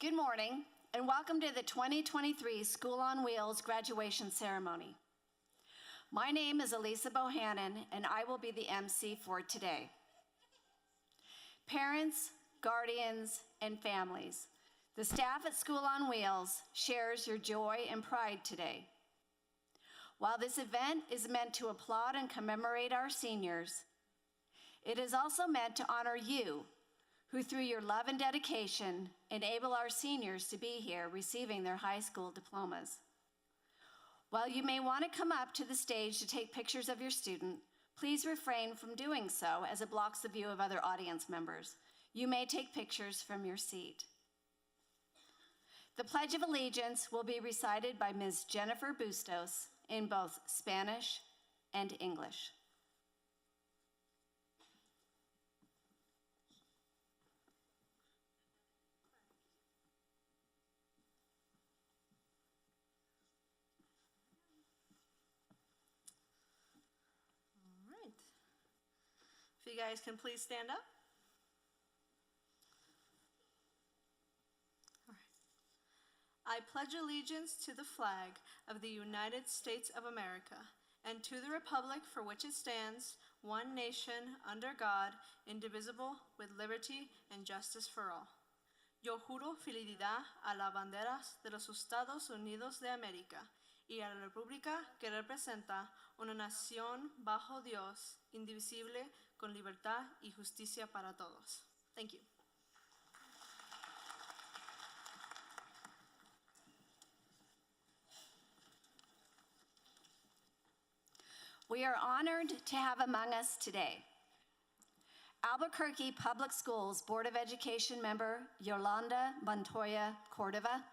Good morning, and welcome to the 2023 School on Wheels graduation ceremony. My name is Elisa Bohannon, and I will be the MC for today. Parents, guardians, and families, the staff at School on Wheels shares your joy and pride today. While this event is meant to applaud and commemorate our seniors, it is also meant to honor you, who through your love and dedication enable our seniors to be here receiving their high school diplomas. While you may want to come up to the stage to take pictures of your student, please refrain from doing so as it blocks the view of other audience members. You may take pictures from your seat. The Pledge of Allegiance will be recited by Ms. Jennifer Bustos in both Spanish and English. If you guys can please stand up. All right. I pledge allegiance to the flag of the United States of America and to the republic for which it stands, one nation, under God, indivisible, with liberty and justice for all. Yo juro fidelidad a las banderas de los Estados Unidos de América y a la república que representa una nación bajo Dios, indivisible, con libertad y justicia para todos. Thank you. We are honored to have among us today Albuquerque Public Schools Board of Education member Yolanda Montoya Cordova,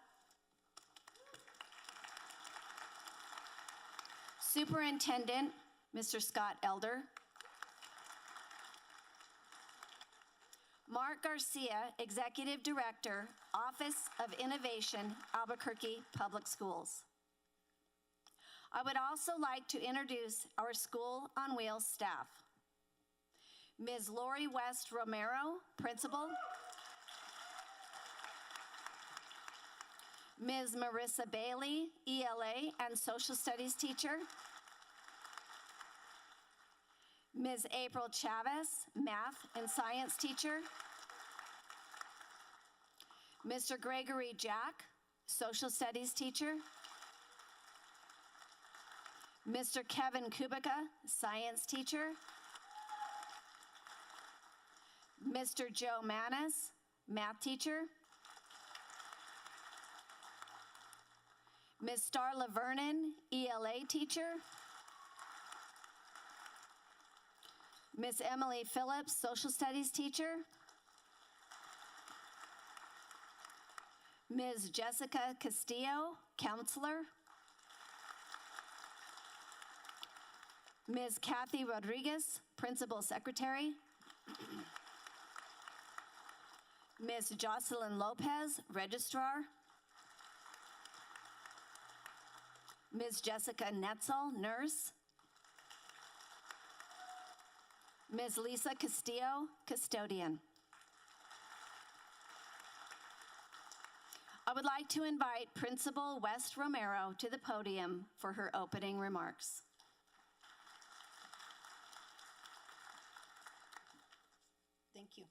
Superintendent Mr. Scott Elder, Mark Garcia, Executive Director, Office of Innovation, Albuquerque Public Schools. I would also like to introduce our School on Wheels staff. Ms. Lori West Romero, Principal. Ms. Marissa Bailey, ELA and Social Studies teacher. Ms. April Chavez, Math and Science teacher. Mr. Gregory Jack, Social Studies teacher. Mr. Kevin Kubica, Science teacher. Mr. Joe Manis, Math teacher. Ms. Starla Vernon, ELA teacher. Ms. Emily Phillips, Social Studies teacher. Ms. Jessica Castillo, counselor. Ms. Kathy Rodriguez, Principal Secretary. Ms. Jocelyn Lopez, Registrar. Ms. Jessica Netzel, Nurse. Ms. Lisa Castillo, Custodian. I would like to invite Principal West Romero to the podium for her opening remarks. Thank you.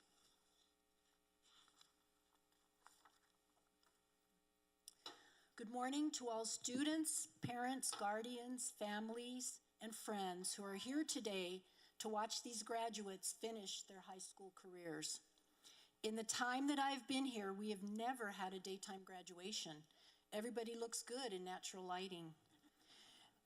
Good morning to all students, parents, guardians, families, and friends who are here today to watch these graduates finish their high school careers. In the time that I've been here, we have never had a daytime graduation. Everybody looks good in natural lighting.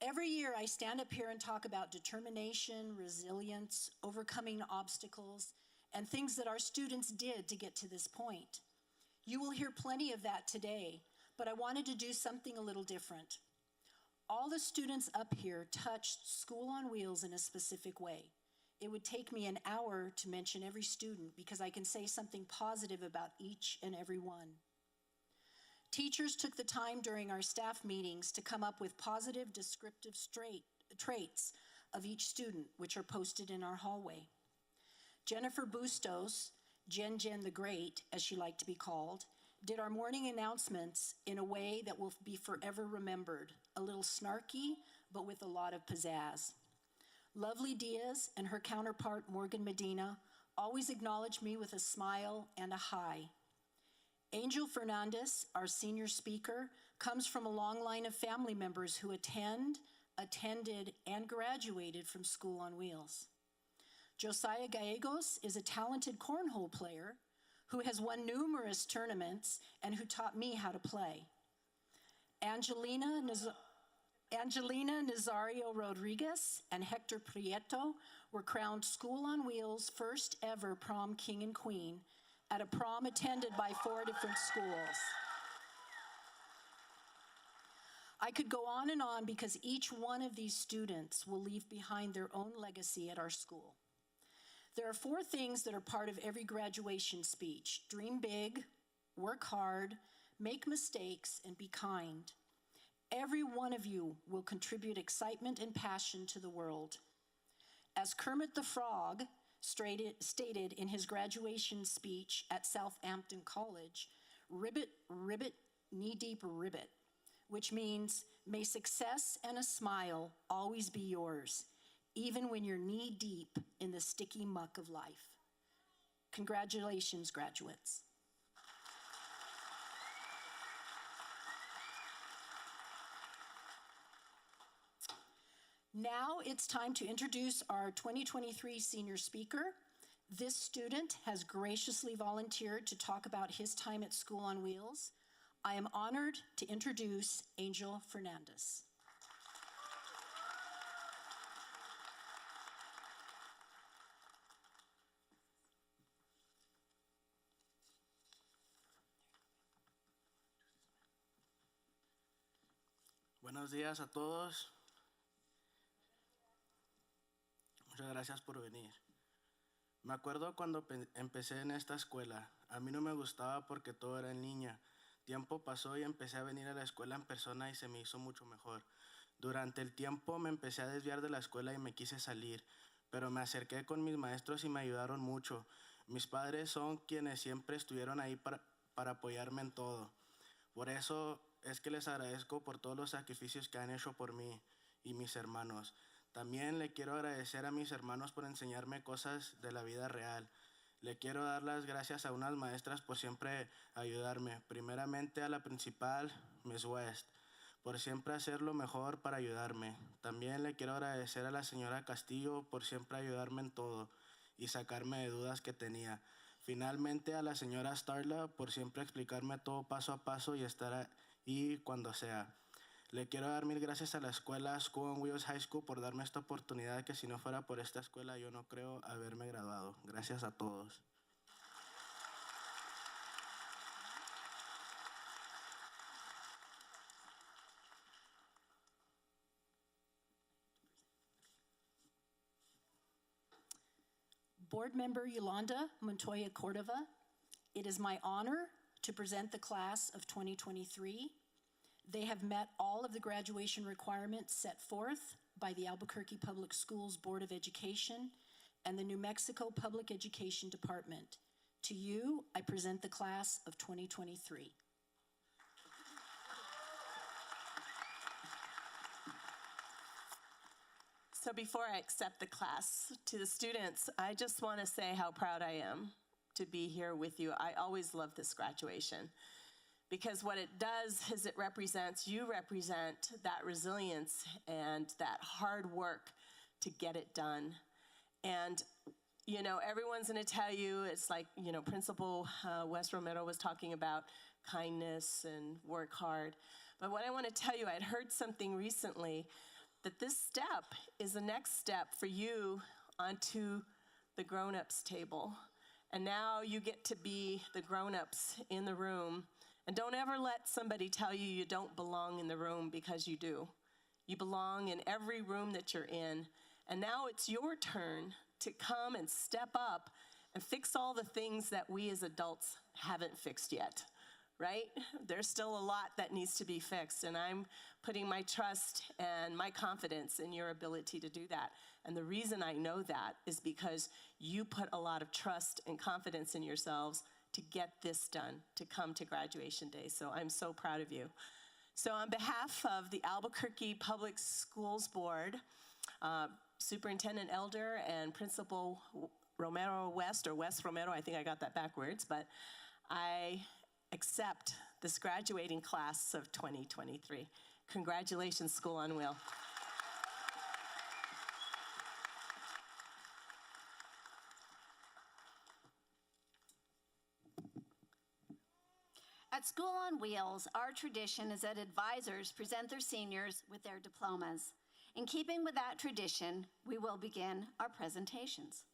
Every year I stand up here and talk about determination, resilience, overcoming obstacles, and things that our students did to get to this point. You will hear plenty of that today, but I wanted to do something a little different. All the students up here touched School on Wheels in a specific way. It would take me an hour to mention every student because I can say something positive about each and every one. Teachers took the time during our staff meetings to come up with positive descriptive traits of each student, which are posted in our hallway. Jennifer Bustos, Jen the Great, as she liked to be called, did our morning announcements in a way that will be forever remembered, a little snarky, but with a lot of pizzazz. Lovely Diaz and her counterpart, Morgan Medina, always acknowledge me with a smile and a hi. Angel Fernandez, our senior speaker, comes from a long line of family members who attended, and graduated from School on Wheels. Josiah Gallegos is a talented cornhole player who has won numerous tournaments and who taught me how to play. Angelina Nazario Rodriguez and Hector Prieto were crowned School on Wheels' first ever prom king and queen at a prom attended by 4 different schools. I could go on and on because each one of these students will leave behind their own legacy at our school. There are 4 things that are part of every graduation speech: dream big, work hard, make mistakes, and be kind. Every one of you will contribute excitement and passion to the world. As Kermit the Frog stated in his graduation speech at Southampton College, ribbit, ribbit, knee-deep ribbit, which means, may success and a smile always be yours, even when you're knee-deep in the sticky muck of life. Congratulations, graduates. Now it's time to introduce our 2023 senior speaker. This student has graciously volunteered to talk about his time at School on Wheels. I am honored to introduce Angel Fernandez. Buenos días a todos. Muchas gracias por venir. Me acuerdo cuando empecé en esta escuela. A mí no me gustaba porque todo era en línea. Tiempo pasó y empecé a venir a la escuela en persona y se me hizo mucho mejor. Durante el tiempo me empecé a desviar de la escuela y me quise salir, pero me acerqué con mis maestros y me ayudaron mucho. Mis padres son quienes siempre estuvieron ahí para apoyarme en todo. Por eso es que les agradezco por todos los sacrificios que han hecho por mí y mis hermanos. También le quiero agradecer a mis hermanos por enseñarme cosas de la vida real. Le quiero dar las gracias a unas maestras por siempre ayudarme. Primeramente a la principal, Miss West, por siempre hacer lo mejor para ayudarme. También le quiero agradecer a la señora Castillo por siempre ayudarme en todo y sacarme de dudas que tenía. Finalmente a la señora Starla por siempre explicarme todo paso a paso y estar ahí cuando sea. Le quiero dar mil gracias a la escuela School on Wheels High School por darme esta oportunidad que si no fuera por esta escuela yo no creo haberme graduado. Gracias a todos. Board Member Yolanda Montoya Cordova, it is my honor to present the class of 2023. They have met all of the graduation requirements set forth by the Albuquerque Public Schools Board of Education and the New Mexico Public Education Department. To you, I present the class of 2023. So before I accept the class, to the students, I just want to say how proud I am to be here with you. I always love this graduation because what it does is you represent that resilience and that hard work to get it done. And, you know, everyone's going to tell you, it's like, you know, Principal Wes Romero was talking about kindness and work hard. But what I want to tell you, I'd heard something recently that this step is the next step for you onto the grown-ups table. And now you get to be the grown-ups in the room. And don't ever let somebody tell you you don't belong in the room, because you do. You belong in every room that you're in. And now it's your turn to come and step up and fix all the things that we as adults haven't fixed yet, right? There's still a lot that needs to be fixed, and I'm putting my trust and my confidence in your ability to do that. And the reason I know that is because you put a lot of trust and confidence in yourselves to get this done, to come to graduation day. So I'm so proud of you. So on behalf of the Albuquerque Public Schools Board, Superintendent Elder and Principal Romero West, or West Romero, I think I got that backwards, but I accept this graduating class of 2023. Congratulations, School on Wheel. At School on Wheels, our tradition is that advisors present their seniors with their diplomas. In keeping with that tradition, we will begin our presentations.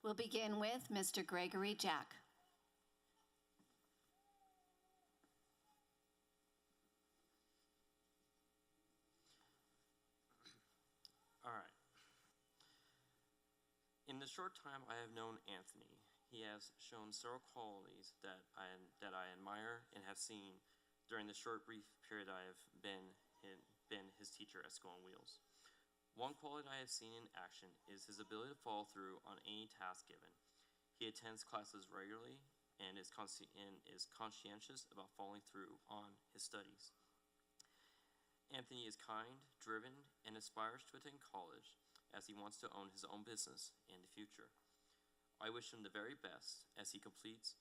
We'll begin with Mr. Gregory Jack. All right. In the short time I have known Anthony, he has shown several qualities that I admire and have seen during the short, brief period I have been his teacher at School on Wheels. One quality I have seen in action is his ability to follow through on any task given. He attends classes regularly and is conscientious about following through on his studies. Anthony is kind, driven, and aspires to attend college as he wants to own his own business in the future. I wish him the very best as he completes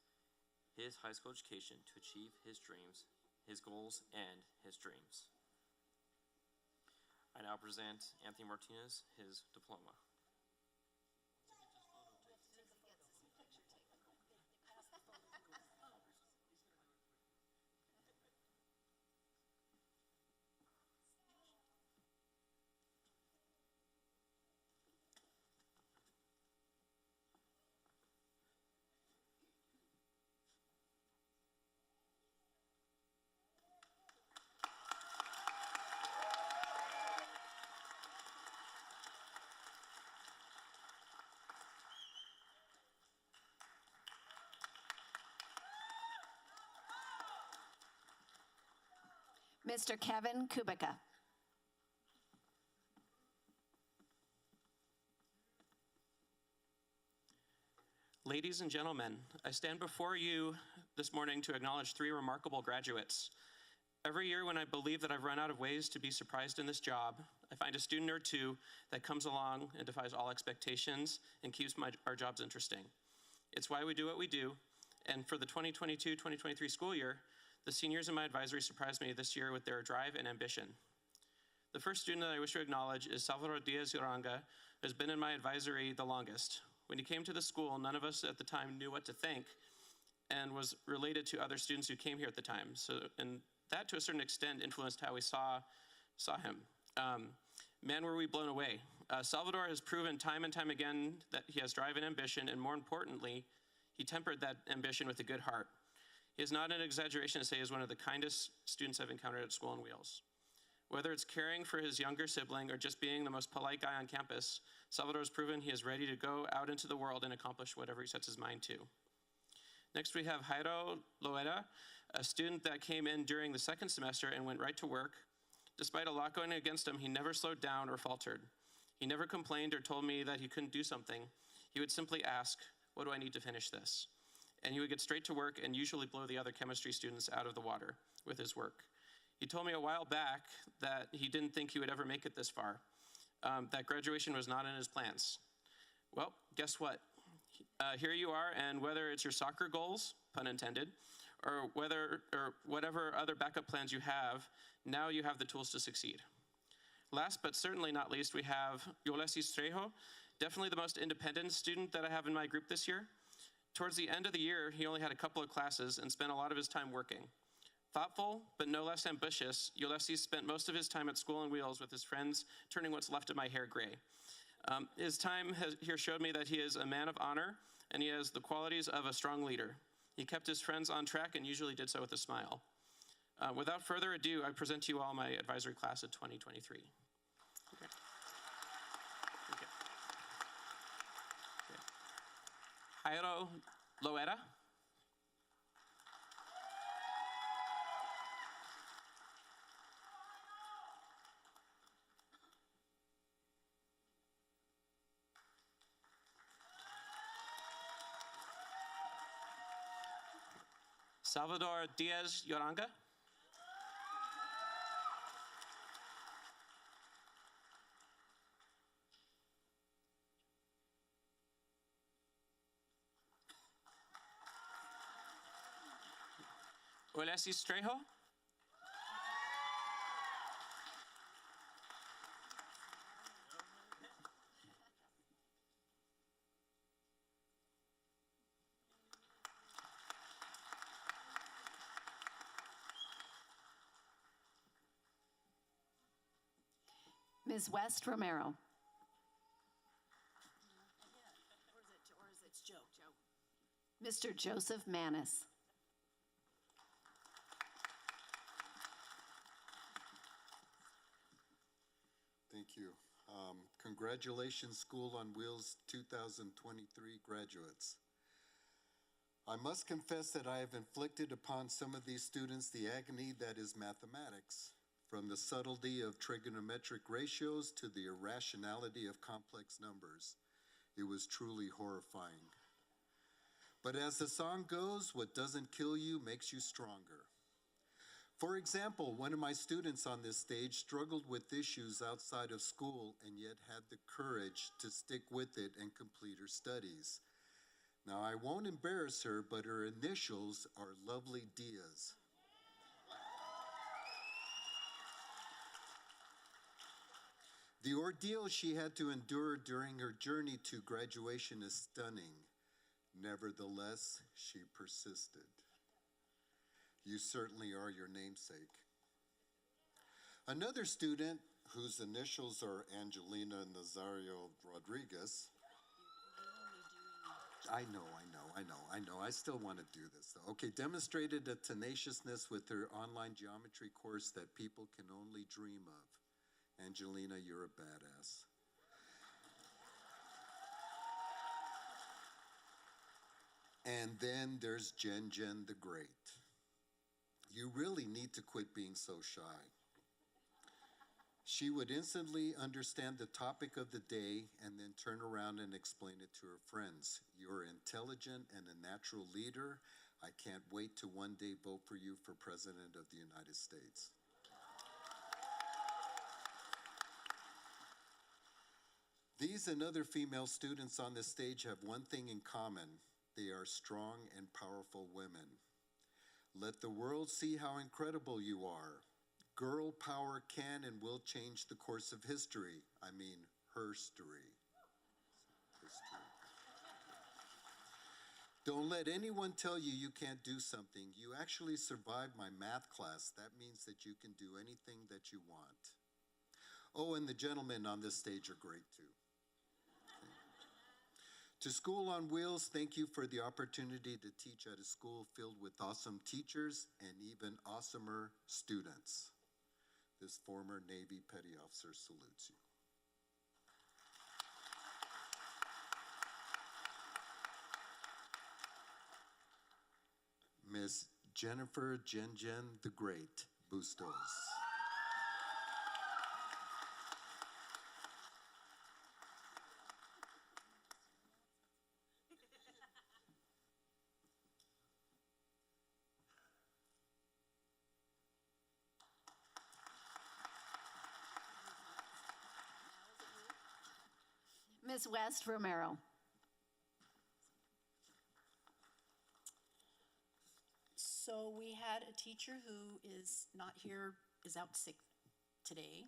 his high school education to achieve his dreams, his goals, and his dreams. I now present Anthony Martinez his diploma. Mr. Kevin Kubica. Ladies and gentlemen, I stand before you this morning to acknowledge 3 remarkable graduates. Every year when I believe that I've run out of ways to be surprised in this job, I find a student or two that comes along and defies all expectations and keeps our jobs interesting. It's why we do what we do, and for the 2022-2023 school year, the seniors in my advisory surprised me this year with their drive and ambition. The first student that I wish to acknowledge is Salvador Diaz-Uranga, who has been in my advisory the longest. When he came to the school, none of us at the time knew what to think and was related to other students who came here at the time. And that to a certain extent influenced how we saw him. Man, were we blown away. Salvador has proven time and time again that he has drive and ambition, and more importantly, he tempered that ambition with a good heart. He is not an exaggeration to say he is one of the kindest students I've encountered at School on Wheels. Whether it's caring for his younger sibling or just being the most polite guy on campus, Salvador has proven he is ready to go out into the world and accomplish whatever he sets his mind to. Next, we have Jairo Loera, a student that came in during the second semester and went right to work. Despite a lot going against him, he never slowed down or faltered. He never complained or told me that he couldn't do something. He would simply ask, "What do I need to finish this?" And he would get straight to work and usually blow the other chemistry students out of the water with his work. He told me a while back that he didn't think he would ever make it this far, that graduation was not in his plans. Well, guess what? Here you are, and whether it's your soccer goals, pun intended, or whatever other backup plans you have, now you have the tools to succeed. Last but certainly not least, we have Ulysses Trejo, definitely the most independent student that I have in my group this year. Towards the end of the year, he only had a couple of classes and spent a lot of his time working. Thoughtful, but no less ambitious, Ulysses spent most of his time at School on Wheels with his friends, turning what's left of my hair gray. His time here showed me that he is a man of honor, and he has the qualities of a strong leader. He kept his friends on track and usually did so with a smile. Without further ado, I present to you all my advisory class of 2023. Okay. Jairo Loera. Salvador Diaz Yoranga. Ulysses Trejo. Ms. West Romero. Or is it Joe? Mr. Joseph Manis. Thank you. Congratulations, School on Wheels 2023 graduates. I must confess that I have inflicted upon some of these students the agony that is mathematics, from the subtlety of trigonometric ratios to the irrationality of complex numbers. It was truly horrifying. But as the song goes, what doesn't kill you makes you stronger. For example, one of my students on this stage struggled with issues outside of school and yet had the courage to stick with it and complete her studies. Now, I won't embarrass her, but her initials are Lovely Diaz. The ordeal she had to endure during her journey to graduation is stunning. Nevertheless, she persisted. You certainly are your namesake. Another student whose initials are Angelina Nazario Rodriguez. I know. I still want to do this though. Okay, demonstrated a tenaciousness with her online geometry course that people can only dream of. Angelina, you're a badass. And then there's Jen the Great. You really need to quit being so shy. She would instantly understand the topic of the day and then turn around and explain it to her friends. You're intelligent and a natural leader. I can't wait to one day vote for you for President of the United States. These and other female students on this stage have one thing in common. They are strong and powerful women. Let the world see how incredible you are. Girl power can and will change the course of history. I mean, herstory. Don't let anyone tell you you can't do something. You actually survived my math class. That means that you can do anything that you want. Oh, and the gentlemen on this stage are great too. To School on Wheels, thank you for the opportunity to teach at a school filled with awesome teachers and even awesomer students. This former Navy petty officer salutes you. Ms. Jennifer Jen the Great Bustos. Ms. West Romero. So we had a teacher who is not here, is out sick today.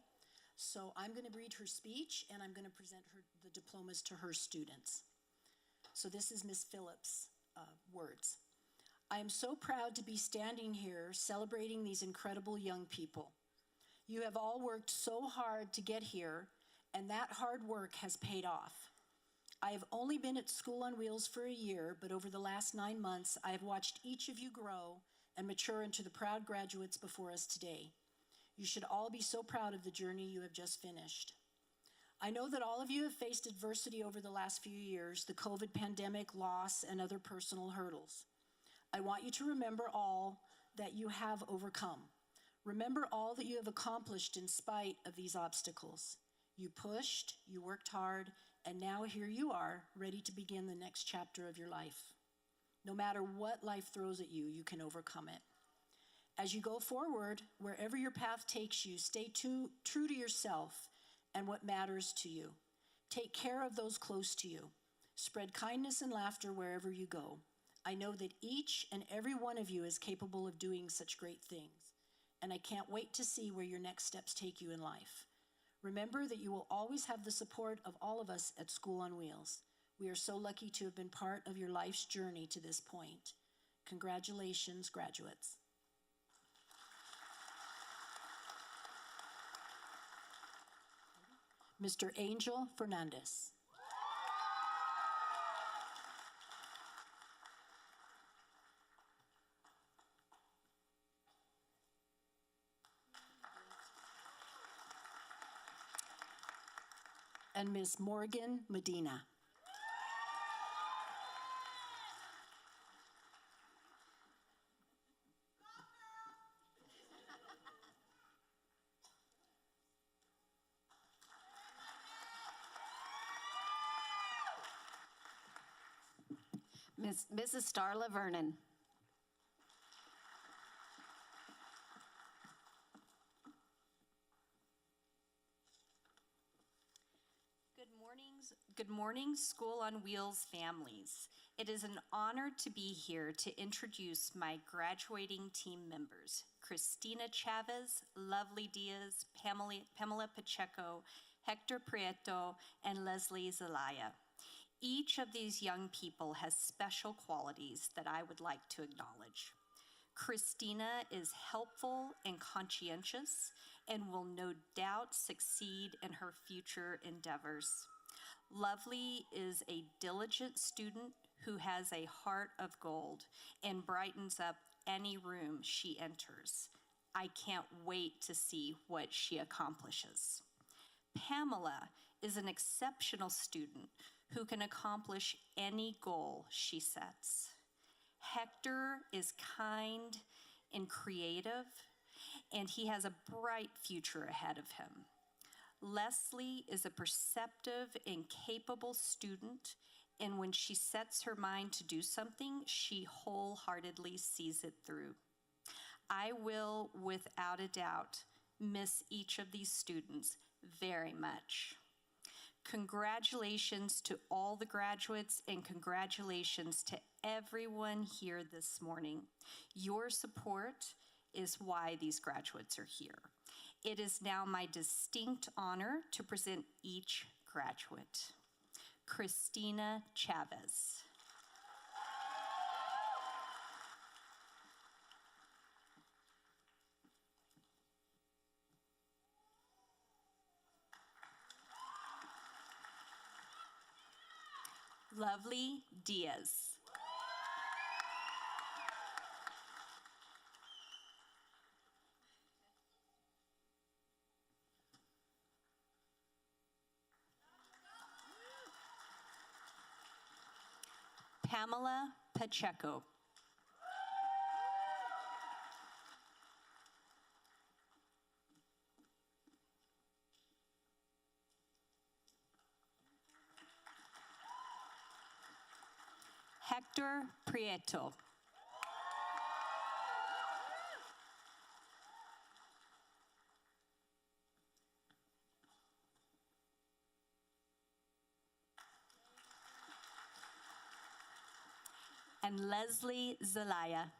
So I'm going to read her speech and I'm going to present her the diplomas to her students. So this is Ms. Phillips' words. I am so proud to be standing here celebrating these incredible young people. You have all worked so hard to get here, and that hard work has paid off. I have only been at School on Wheels for a year, but over the last 9 months, I have watched each of you grow and mature into the proud graduates before us today. You should all be so proud of the journey you have just finished. I know that all of you have faced adversity over the last few years, the COVID pandemic, loss, and other personal hurdles. I want you to remember all that you have overcome. Remember all that you have accomplished in spite of these obstacles. You pushed, you worked hard, and now here you are, ready to begin the next chapter of your life. No matter what life throws at you, you can overcome it. As you go forward, wherever your path takes you, stay true to yourself and what matters to you. Take care of those close to you. Spread kindness and laughter wherever you go. I know that each and every one of you is capable of doing such great things, and I can't wait to see where your next steps take you in life. Remember that you will always have the support of all of us at School on Wheels. We are so lucky to have been part of your life's journey to this point. Congratulations, graduates. Mr. Angel Fernandez. And Ms. Morgan Medina. Mrs. Starla Vernon. Good morning, School on Wheels families. It is an honor to be here to introduce my graduating team members, Christina Chavez, Lovely Diaz, Pamela Pacheco, Hector Prieto, and Leslie Zelaya. Each of these young people has special qualities that I would like to acknowledge. Christina is helpful and conscientious and will no doubt succeed in her future endeavors. Lovely is a diligent student who has a heart of gold and brightens up any room she enters. I can't wait to see what she accomplishes. Pamela is an exceptional student who can accomplish any goal she sets. Hector is kind and creative, and he has a bright future ahead of him. Leslie is a perceptive and capable student, and when she sets her mind to do something, she wholeheartedly sees it through. I will, without a doubt, miss each of these students very much. Congratulations to all the graduates, and congratulations to everyone here this morning. Your support is why these graduates are here. It is now my distinct honor to present each graduate. Christina Chavez. Lovely Diaz. Pamela Pacheco. Hector Prieto. and Leslie Zelaya.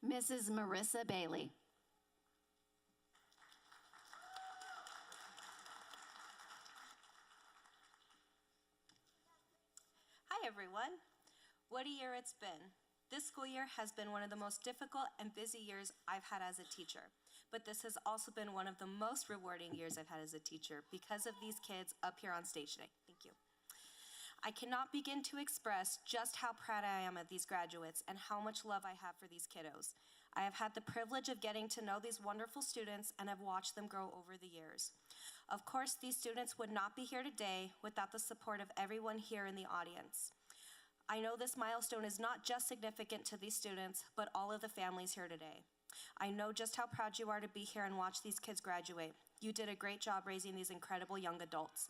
Mrs. Marissa Bailey. Hi, everyone. What a year it's been. This school year has been one of the most difficult and busy years I've had as a teacher. But this has also been one of the most rewarding years I've had as a teacher because of these kids up here on stage today. Thank you. I cannot begin to express just how proud I am of these graduates and how much love I have for these kiddos. I have had the privilege of getting to know these wonderful students and have watched them grow over the years. Of course, these students would not be here today without the support of everyone here in the audience. I know this milestone is not just significant to these students, but all of the families here today. I know just how proud you are to be here and watch these kids graduate. You did a great job raising these incredible young adults.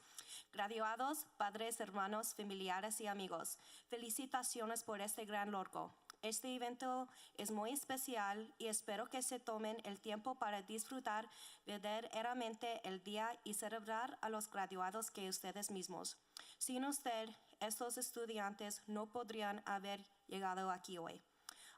Graduados, padres, hermanos, familiares y amigos, felicitaciones por este gran logro. Este evento es muy especial y espero que se tomen el tiempo para disfrutar verdaderamente el día y celebrar a los graduados que ustedes mismos. Sin usted, estos estudiantes no podrían haber llegado aquí hoy.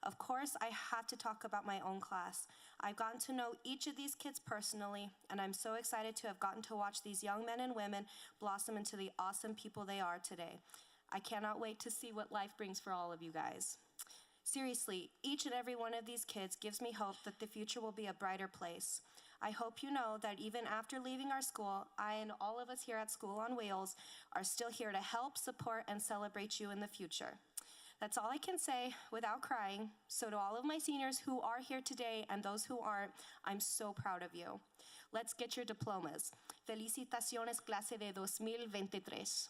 Of course, I have to talk about my own class. I've gotten to know each of these kids personally, and I'm so excited to have gotten to watch these young men and women blossom into the awesome people they are today. I cannot wait to see what life brings for all of you guys. Seriously, each and every one of these kids gives me hope that the future will be a brighter place. I hope you know that even after leaving our school, I and all of us here at School on Wheels are still here to help, support, and celebrate you in the future. That's all I can say without crying. So to all of my seniors who are here today and those who aren't, I'm so proud of you. Let's get your diplomas. Felicitaciones, clase de 2023.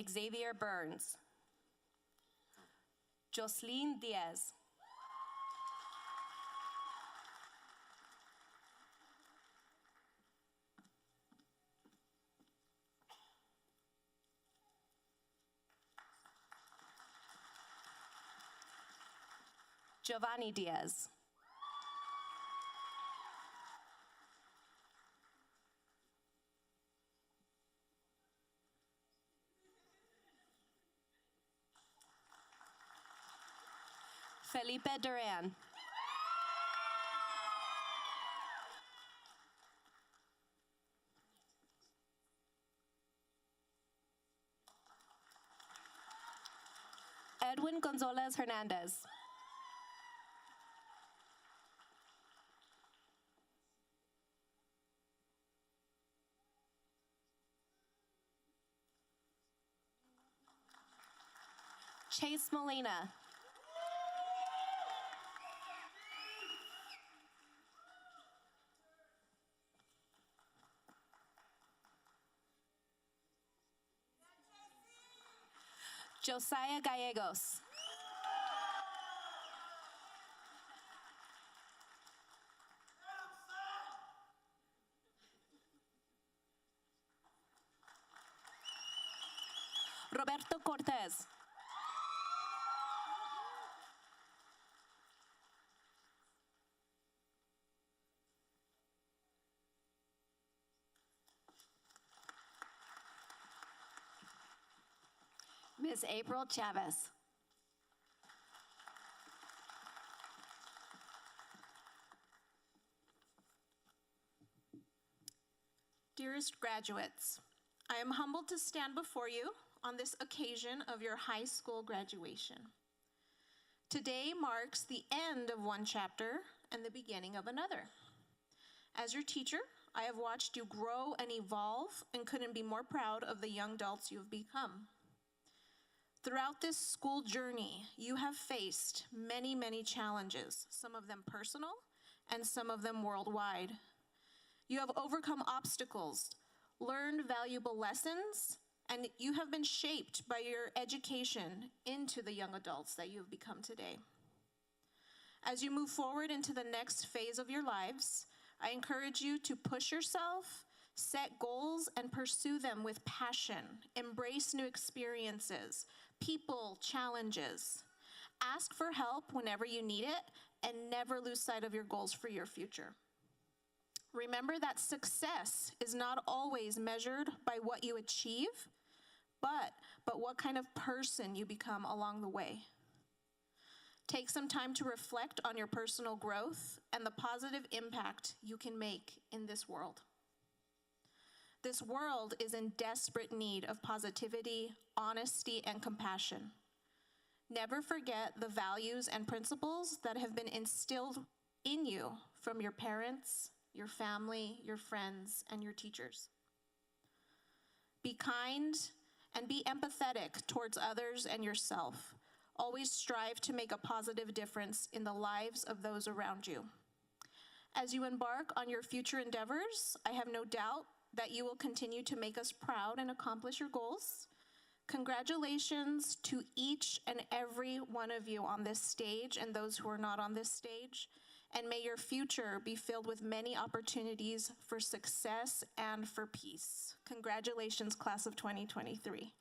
Xavier Burns. Jocelyn Diaz. Giovanni Diaz. Felipe Duran. Edwin Gonzalez Hernandez. Chase Molina. Josiah Gallegos. Roberto Cortez. Ms. April Chavez. Dearest graduates, I am humbled to stand before you on this occasion of your high school graduation. Today marks the end of one chapter and the beginning of another. As your teacher, I have watched you grow and evolve and couldn't be more proud of the young adults you have become. Throughout this school journey, you have faced many, many challenges, some of them personal and some of them worldwide. You have overcome obstacles, learned valuable lessons, and you have been shaped by your education into the young adults that you have become today. As you move forward into the next phase of your lives, I encourage you to push yourself, set goals, and pursue them with passion. Embrace new experiences, people, challenges. Ask for help whenever you need it, and never lose sight of your goals for your future. Remember that success is not always measured by what you achieve, but what kind of person you become along the way. Take some time to reflect on your personal growth and the positive impact you can make in this world. This world is in desperate need of positivity, honesty, and compassion. Never forget the values and principles that have been instilled in you from your parents, your family, your friends, and your teachers. Be kind and be empathetic towards others and yourself. Always strive to make a positive difference in the lives of those around you. As you embark on your future endeavors, I have no doubt that you will continue to make us proud and accomplish your goals. Congratulations to each and every one of you on this stage and those who are not on this stage. And may your future be filled with many opportunities for success and for peace. Congratulations, class of 2023.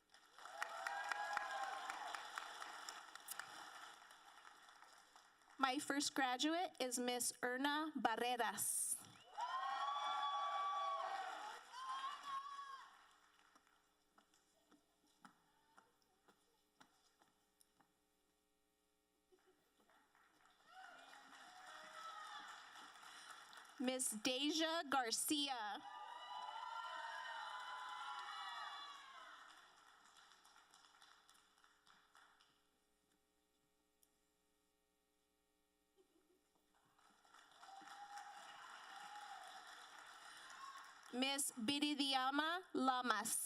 My first graduate is Miss Erna Barreras. Miss Deja Garcia. Miss Viridiana Lamas.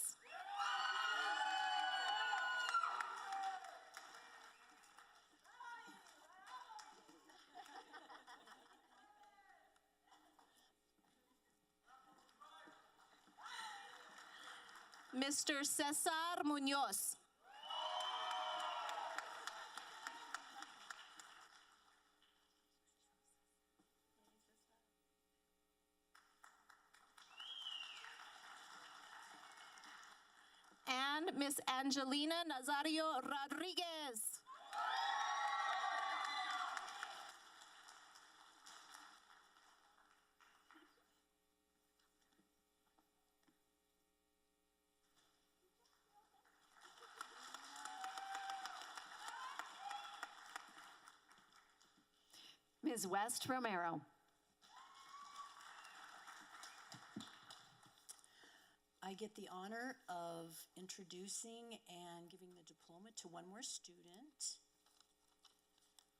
Mr. Cesar Munoz. And Miss Angelina Nazario Rodriguez. Ms. West Romero. I get the honor of introducing and giving the diploma to one more student.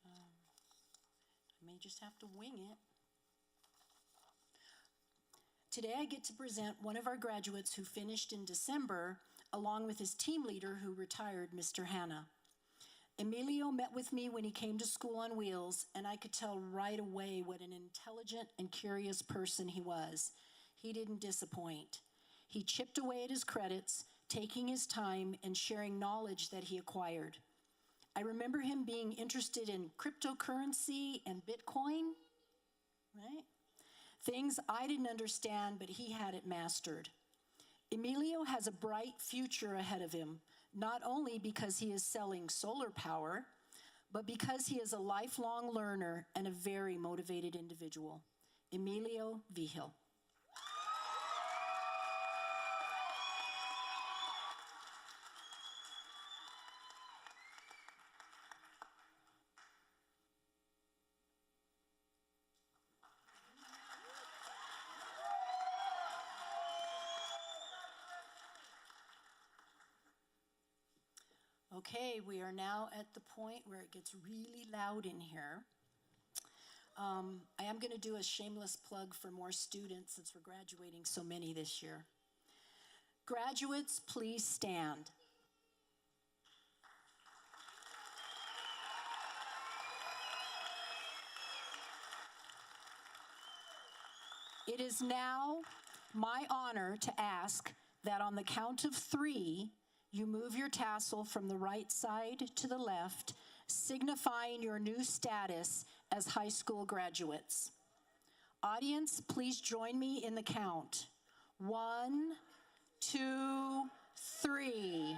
I may just have to wing it. Today I get to present one of our graduates who finished in December, along with his team leader who retired, Mr. Hanna. Emilio met with me when he came to School on Wheels, and I could tell right away what an intelligent and curious person he was. He didn't disappoint. He chipped away at his credits, taking his time and sharing knowledge that he acquired. I remember him being interested in cryptocurrency and Bitcoin, right? Things I didn't understand, but he had it mastered. Emilio has a bright future ahead of him, not only because he is selling solar power, but because he is a lifelong learner and a very motivated individual. Emilio Vigil. Okay, we are now at the point where it gets really loud in here. I am going to do a shameless plug for more students since we're graduating so many this year. Graduates, please stand. It is now my honor to ask that on the count of 3, you move your tassel from the right side to the left, signifying your new status as high school graduates. Audience, please join me in the count. 1, 2, 3.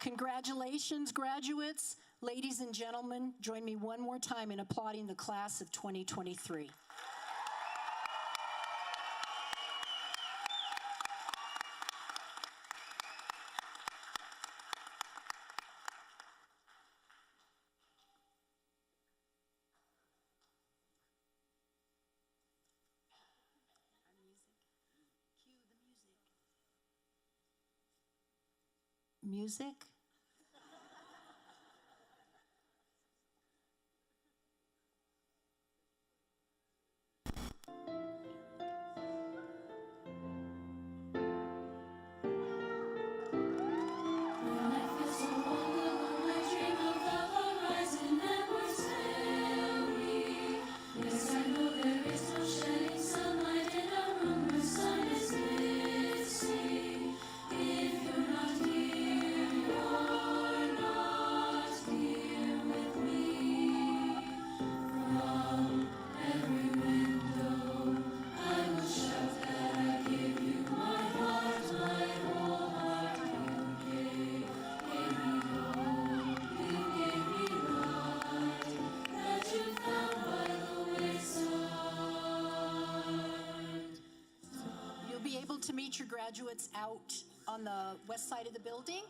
Congratulations, graduates. Ladies and gentlemen, join me one more time in applauding the class of 2023. Music? To meet your graduates out on the west side of the building.